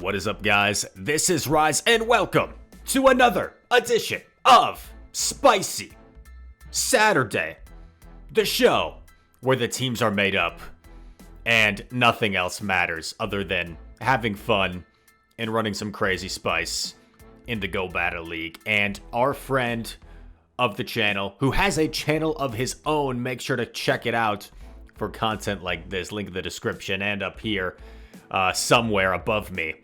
What is up, guys? This is Rise, and welcome to another edition of Spicy Saturday, the show where the teams are made up and nothing else matters other than having fun and running some crazy spice in the Go Battle League. And our friend of the channel, who has a channel of his own, make sure to check it out for content like this. Link in the description and up here somewhere above me.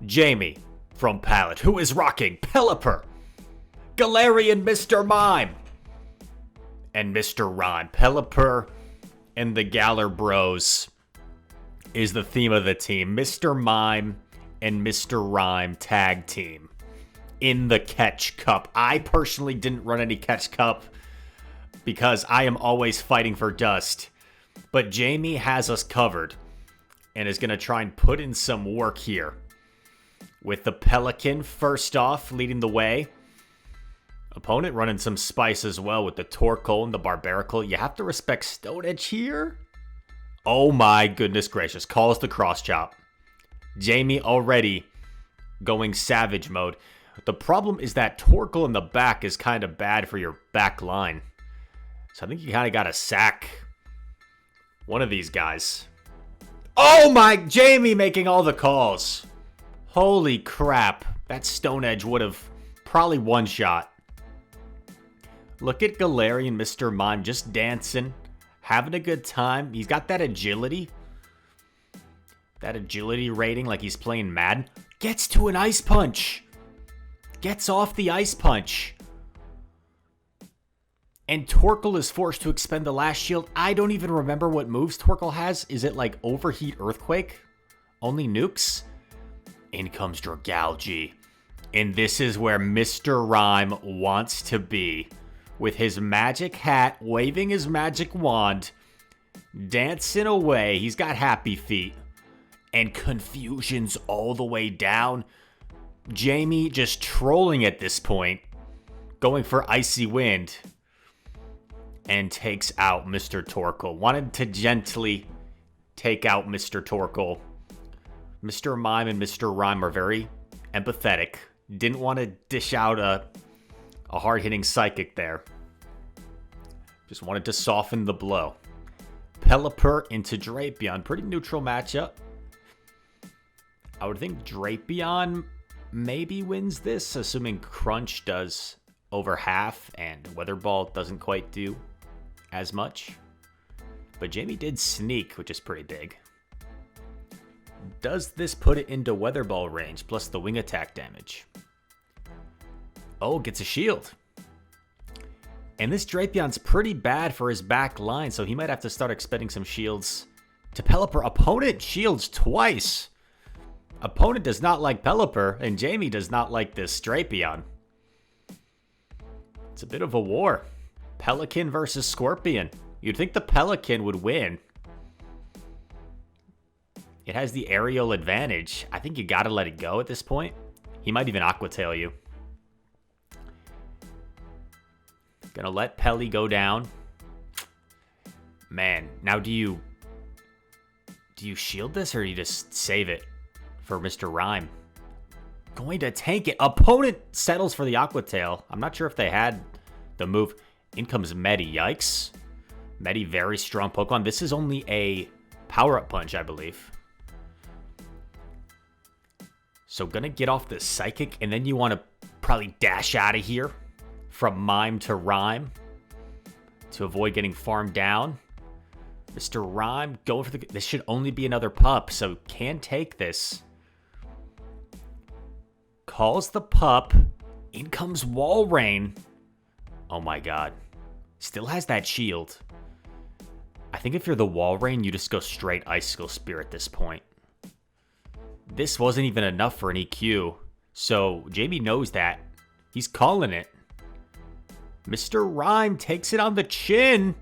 Jamie from Palette, who is rocking Pelipper, Galarian Mr. Mime, and Mr. Rime. Pelipper and the Galar Bros is the theme of the team. Mr. Mime and Mr. Rime tag team in the Catch Cup. I personally didn't run any Catch Cup because I am always fighting for dust. But Jamie has us covered and is going to try and put in some work here. With the Pelican first off leading the way. Opponent running some spice as well with the Torkoal and the Barbaracle. You have to respect Stone Edge here. Oh my goodness gracious. Calls the cross chop. Jamie already going savage mode. The problem is that Torkoal in the back is kind of bad for your back line. So I think you kind of got to sack one of these guys. Oh my, Jamie making all the calls. Holy crap. That Stone Edge would have probably one shot. Look at Galarian Mr. Mime just dancing, having a good time. He's got that agility. That agility rating like he's playing Madden. Gets to an Ice Punch. Gets off the Ice Punch. And Torkoal is forced to expend the last shield. I don't even remember what moves Torkoal has. Is it like Overheat Earthquake? Only nukes? In comes Dragalge. And this is where Mr. Rime wants to be. With his magic hat, waving his magic wand, dancing away. He's got happy feet. And confusion's all the way down. Jamie just trolling at this point. Going for Icy Wind. And takes out Mr. Torkoal. Wanted to gently take out Mr. Torkoal. Mr. Mime and Mr. Rime are very empathetic. Didn't want to dish out a hard-hitting psychic there. Just wanted to soften the blow. Pelipper into Drapion. Pretty neutral matchup. I would think Drapion maybe wins this, assuming Crunch does over half and Weather Ball doesn't quite do as much. But Jamie did sneak, which is pretty big. Does this put it into Weather Ball range, plus the wing attack damage? Oh, gets a shield. And this Drapion's pretty bad for his back line, so he might have to start expending some shields to Pelipper. Opponent shields twice. Opponent does not like Pelipper, and Jamie does not like this Drapion. It's a bit of a war. Pelican versus Scorpion. You'd think the Pelican would win. It has the aerial advantage. I think you gotta let it go at this point. He might even Aqua Tail you. Gonna let Pelly go down. Man, now do you shield this or do you just save it for Mr. Rime? Going to tank it. Opponent settles for the Aqua Tail. I'm not sure if they had the move. In comes Medi. Yikes. Medi, very strong Pokemon. This is only a power-up punch, I believe. So gonna get off the Psychic, and then you want to probably dash out of here from Mime to Rime to avoid getting farmed down. Mr. Rime going for the... This should only be another pup, so can take this. Calls the pup. In comes Walrein. Oh my god. Still has that shield. I think if you're the Walrein, you just go straight Icicle Spear at this point. This wasn't even enough for an EQ. So Jamie knows that. He's calling it. Mr. Rime takes it on the chin.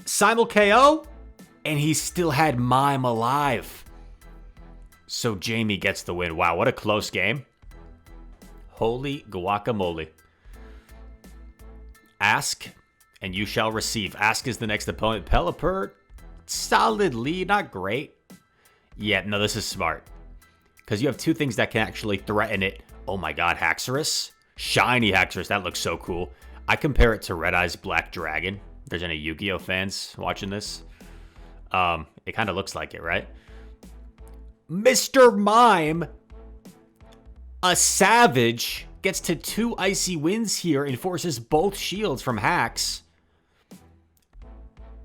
Simul KO. And he still had Mime alive. So Jamie gets the win. Wow, what a close game. Holy guacamole. Ask and you shall receive. Ask is the next opponent. Pelipper, solid lead, not great. Yeah, no, this is smart. Because you have two things that can actually threaten it. Oh my god, Haxorus. Shiny Haxorus. That looks so cool. I compare it to Red Eyes Black Dragon. If there's any Yu-Gi-Oh fans watching this. It kind of looks like it, right? Mr. Mime, a savage, gets to 2 icy winds here and forces both shields from Hax.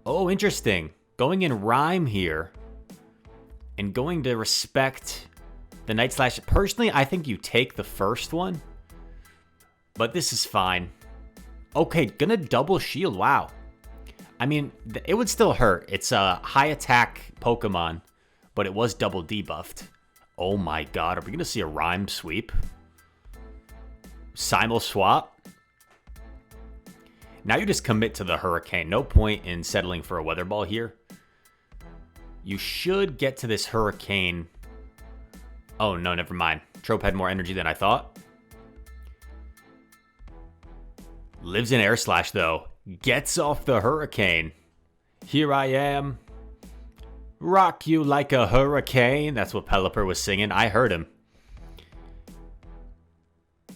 Oh, interesting. Going in Rime here and going to respect the Night Slash. Personally, I think you take the first one, but this is fine. Okay, gonna double shield. Wow. I mean, it would still hurt. It's a high attack Pokemon, but it was double debuffed. Oh my god, are we gonna see a Rime sweep? Simul swap? Now you just commit to the Hurricane. No point in settling for a Weather Ball here. You should get to this Hurricane. Oh no, never mind. Trope had more energy than I thought. Lives in Air Slash though. Gets off the Hurricane. Here I am. Rock you like a hurricane. That's what Pelipper was singing. I heard him.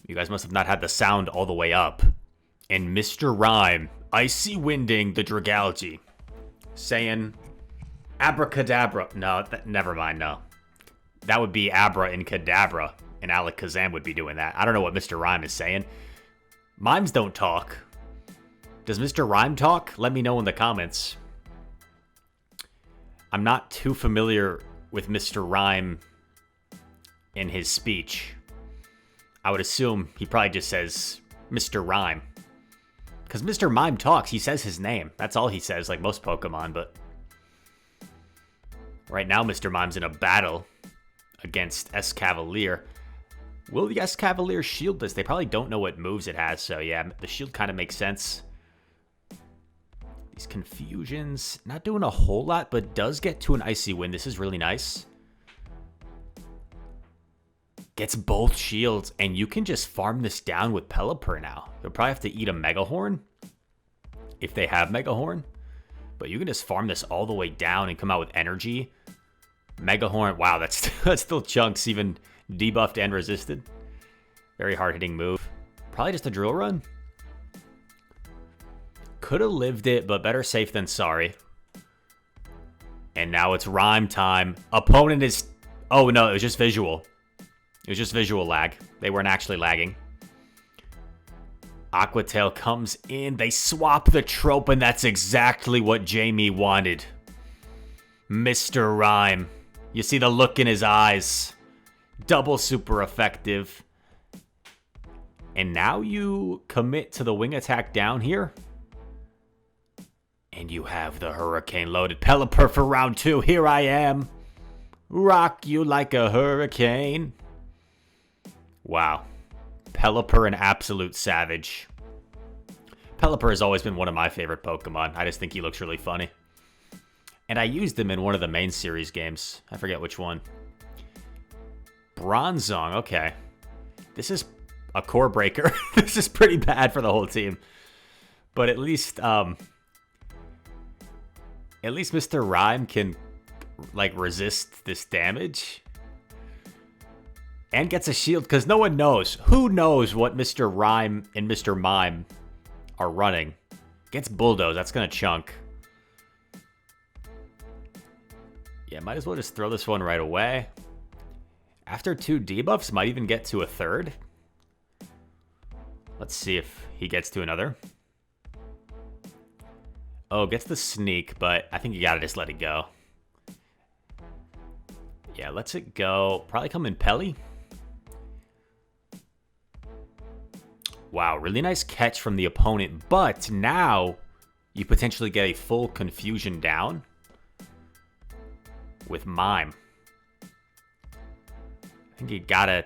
You guys must have not had the sound all the way up. And Mr. Rime, icy winding the Dragalge. Saying abracadabra. No, never mind, no. That would be Abra and Kadabra. And Alakazam would be doing that. I don't know what Mr. Rime is saying. Mimes don't talk. Does Mr. Rime talk? Let me know in the comments. I'm not too familiar with Mr. Rime in his speech. I would assume he probably just says Mr. Rime. Because Mr. Mime talks, he says his name. That's all he says, like most Pokemon, but... Right now, Mr. Mime's in a battle against S. Cavalier. Will the S. Cavalier shield this? They probably don't know what moves it has, so yeah, the shield kind of makes sense. These confusions, not doing a whole lot, but does get to an icy wind. This is really nice. Gets both shields, and you can just farm this down with Pelipper now. You'll probably have to eat a Mega Horn, if they have Mega Horn. But you can just farm this all the way down and come out with energy. Mega Horn, wow, that's still chunks, even debuffed and resisted. Very hard-hitting move. Probably just a Drill Run. Could have lived it, but better safe than sorry. And now it's Rime time. Opponent is... Oh, no, it was just visual. It was just visual lag. They weren't actually lagging. Aqua Tail comes in. They swap the trope, and that's exactly what Jamie wanted. Mr. Rime. You see the look in his eyes. Double super effective. And now you commit to the wing attack down here. And you have the Hurricane loaded. Pelipper for round 2. Here I am. Rock you like a hurricane. Wow. Pelipper, an absolute savage. Pelipper has always been one of my favorite Pokemon. I just think he looks really funny. And I used him in one of the main series games. I forget which one. Bronzong, okay. This is a core breaker. This is pretty bad for the whole team. But at least Mr. Rime can, like, resist this damage. And gets a shield, because no one knows. Who knows what Mr. Rime and Mr. Mime are running? Gets Bulldoze. That's going to chunk. Yeah, might as well just throw this one right away. After 2 debuffs, might even get to a 3rd. Let's see if he gets to another. Oh, gets the sneak, but I think you gotta just let it go. Yeah, lets it go. Probably come in Pelly. Wow, really nice catch from the opponent, but now you potentially get a full confusion down with Mime. I think you gotta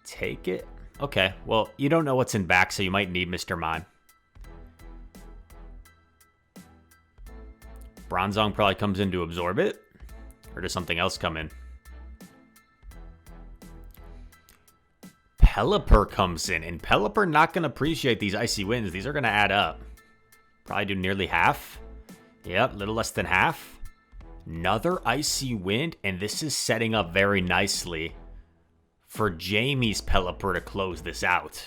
take it. Okay, well, you don't know what's in back, so you might need Mr. Mime. Bronzong probably comes in to absorb it. Or does something else come in? Pelipper comes in. And Pelipper not going to appreciate these icy winds. These are going to add up. Probably do nearly half. Yep, little less than half. Another icy wind. And this is setting up very nicely for Jamie's Pelipper to close this out.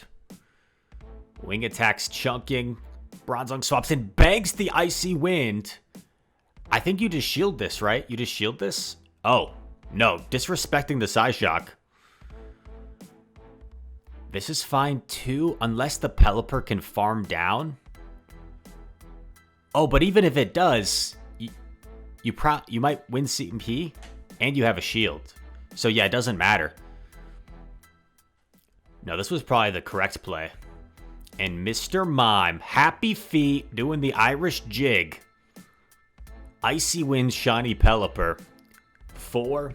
Wing attacks chunking. Bronzong swaps and banks the Icy Wind. I think you just shield this, right? You just shield this? Oh, no. Disrespecting the Psyshock. This is fine too, unless the Pelipper can farm down. Oh, but even if it does, you might win CMP, and you have a shield. So yeah, it doesn't matter. No, this was probably the correct play. And Mr. Mime, happy feet, doing the Irish jig. Icy Wind Shiny Pelipper for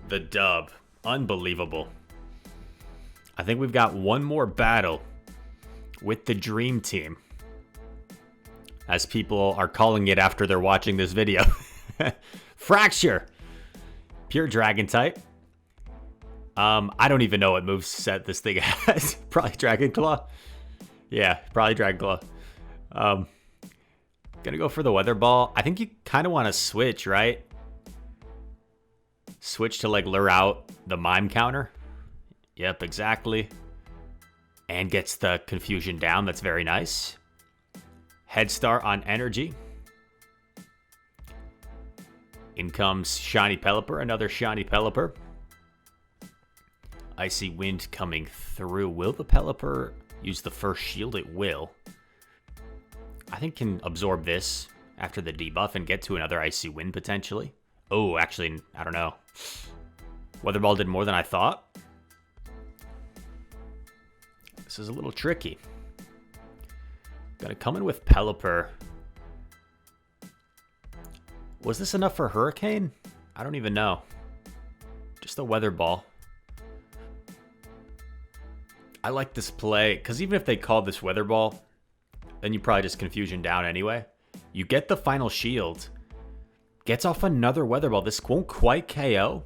the dub. Unbelievable. I think we've got one more battle with the Dream Team, as people are calling it after they're watching this video. Fracture. Pure Dragon type. I don't even know what moveset this thing has. Probably Dragon Claw. Yeah, probably Dragon Claw. Gonna go for the Weather Ball. I think you kind of want to switch, right? Switch to like lure out the Mime counter. Yep, exactly. And gets the confusion down. That's very nice. Head Start on energy. In comes Shiny Pelipper, another Shiny Pelipper. Icy Wind coming through. Will the Pelipper use the first shield? It will. I think can absorb this after the debuff and get to another Icy Wind potentially. Oh, actually, I don't know. Weather Ball did more than I thought. This is a little tricky. Gonna come in with Pelipper. Was this enough for Hurricane? I don't even know. Just a Weather Ball. I like this play, because even if they called this Weather Ball, then you probably just confusion down anyway. You get the final shield. Gets off another Weather Ball. This won't quite KO,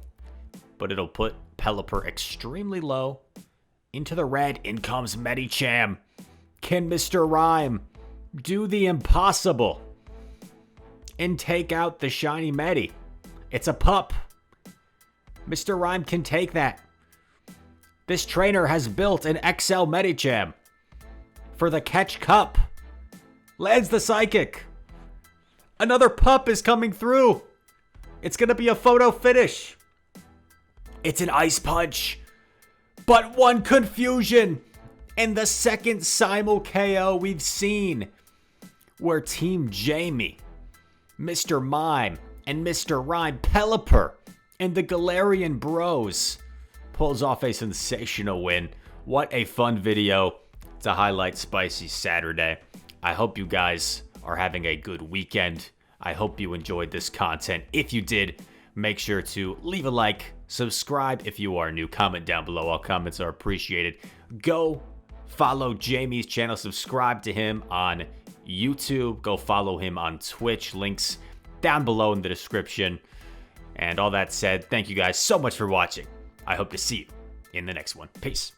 but it'll put Pelipper extremely low. Into the red. In comes Medicham. Can Mr. Rime do the impossible and take out the shiny Medi? It's a pup. Mr. Rime can take that. This trainer has built an XL Medicham for the Catch Cup. Lands the Psychic. Another pup is coming through. It's going to be a photo finish. It's an Ice Punch. But one confusion. And the second simul KO we've seen, where Team Jamie, Mr. Mime, and Mr. Rime, Pelipper, and the Galarian Bros pulls off a sensational win. What a fun video to highlight Spicy Saturday. I hope you guys are having a good weekend. I hope you enjoyed this content. If you did, make sure to leave a like, subscribe if you are new, comment down below. All comments are appreciated. Go follow Jamie's channel, subscribe to him on YouTube, go follow him on Twitch, links down below in the description. And all that said, thank you guys so much for watching. I hope to see you in the next one. Peace.